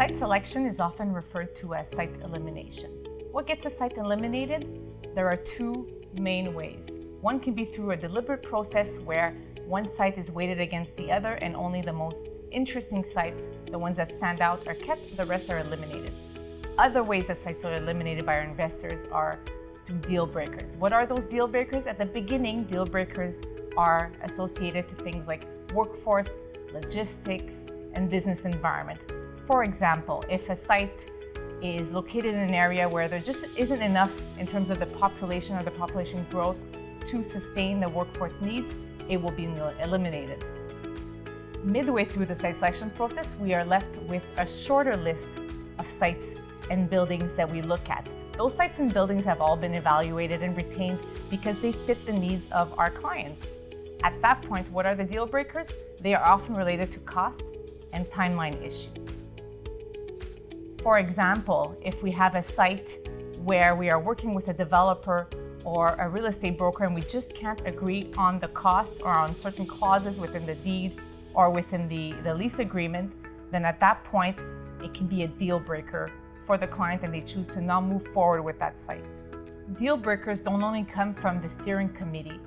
Site selection is often referred to as site elimination. What gets a site eliminated? There are two main ways. One can be through a deliberate process where one site is weighted against the other and only the most interesting sites, the ones that stand out, are kept, the rest are eliminated. Other ways that sites are eliminated by our investors are through deal breakers. What are those deal breakers? At the beginning, deal breakers are associated to things like workforce, logistics, and business environment. For example, if a site is located in an area where there just isn't enough in terms of the population or the population growth to sustain the workforce needs, it will be eliminated. Midway through the site selection process, we are left with a shorter list of sites and buildings that we look at. Those sites and buildings have all been evaluated and retained because they fit the needs of our clients. At that point, what are the deal breakers? They are often related to cost and timeline issues. For example, if we have a site where we are working with a developer or a real estate broker and we just can't agree on the cost or on certain clauses within the deed or within the lease agreement, then at that point, it can be a deal breaker for the client and they choose to not move forward with that site. Deal breakers don't only come from the steering committee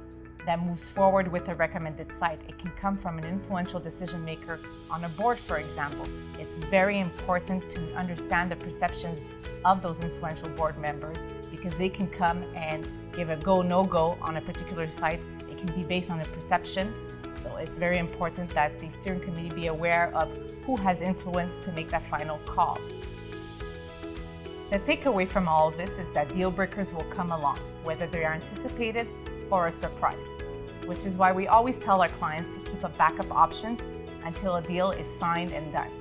that moves forward with a recommended site. It can come from an influential decision maker on a board, for example. It's very important to understand the perceptions of those influential board members because they can come and give a go, no-go on a particular site. It can be based on a perception. So it's very important that the steering committee be aware of who has influence to make that final call. The takeaway from all of this is that deal breakers will come along, whether they are anticipated or a surprise, which is why we always tell our clients to keep a backup options until a deal is signed and done.